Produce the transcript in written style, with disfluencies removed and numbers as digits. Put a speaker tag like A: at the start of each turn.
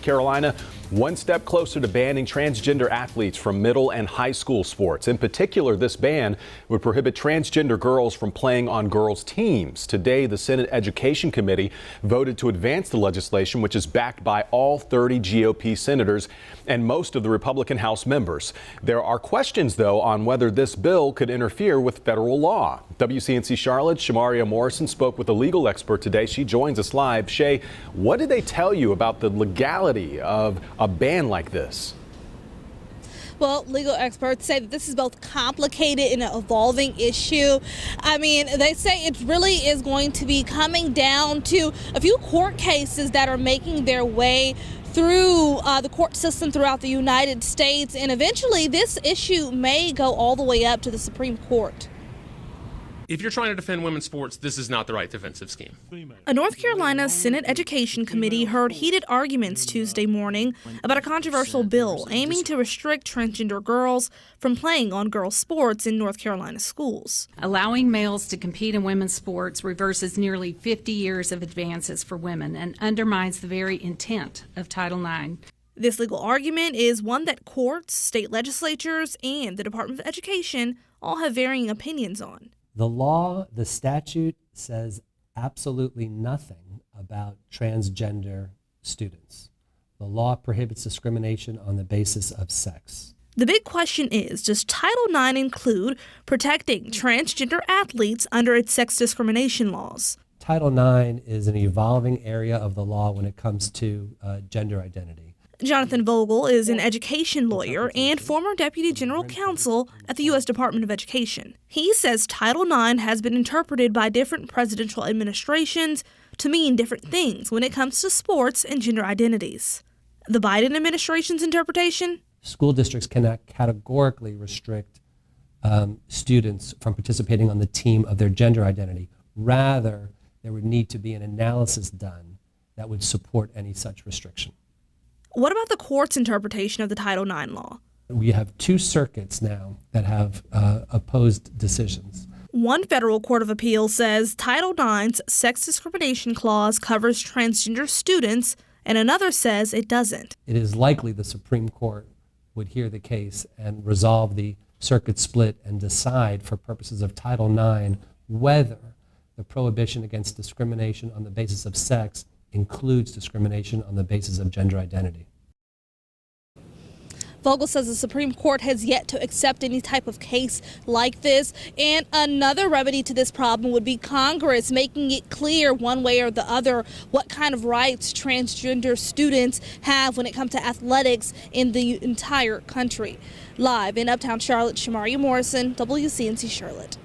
A: Carolina, one step closer to banning transgender athletes from middle and high school sports. In particular, this ban would prohibit transgender girls from playing on girls' teams. Today, the Senate Education Committee voted to advance the legislation, which is backed by all 30 GOP senators and most of the Republican House members. There are questions, though, on whether this bill could interfere with federal law. WCNC Charlotte, Shamaria Morrison spoke with a legal expert today. She joins us live. Shay, what did they tell you about the legality of a ban like this?
B: Well, legal experts say that this is both complicated and an evolving issue. I mean, they say it really is going to be coming down to a few court cases that are making their way through the court system throughout the United States. And eventually this issue may go all the way up to the Supreme Court.
C: If you're trying to defend women's sports, this is not the right defensive scheme.
D: A North Carolina Senate Education Committee heard heated arguments Tuesday morning about a controversial bill aiming to restrict transgender girls from playing on girls' sports in North Carolina schools.
E: Allowing males to compete in women's sports reverses nearly 50 years of advances for women and undermines the very intent of Title IX.
D: This legal argument is one that courts, state legislatures, and the Department of Education all have varying opinions on.
F: The law, the statute says absolutely nothing about transgender students. The law prohibits discrimination on the basis of sex.
D: The big question is, does Title IX include protecting transgender athletes under its sex discrimination laws?
F: Title IX is an evolving area of the law when it comes to gender identity.
D: Jonathan Vogel is an education lawyer and former Deputy General Counsel at the U.S. Department of Education. He says Title IX has been interpreted by different presidential administrations to mean different things when it comes to sports and gender identities. The Biden administration's interpretation?
F: School districts cannot categorically restrict students from participating on the team of their gender identity. Rather, there would need to be an analysis done that would support any such restriction.
D: What about the court's interpretation of the Title IX law?
F: We have two circuits now that have opposed decisions.
D: One federal court of appeals says Title IX's sex discrimination clause covers transgender students, and another says it doesn't.
F: It is likely the Supreme Court would hear the case and resolve the circuit split and decide for purposes of Title IX whether the prohibition against discrimination on the basis of sex includes discrimination on the basis of gender identity.
B: Vogel says the Supreme Court has yet to accept any type of case like this. And another remedy to this problem would be Congress making it clear one way or the other what kind of rights transgender students have when it comes to athletics in the entire country. Live in Uptown Charlotte, Shamaria Morrison, WCNC Charlotte.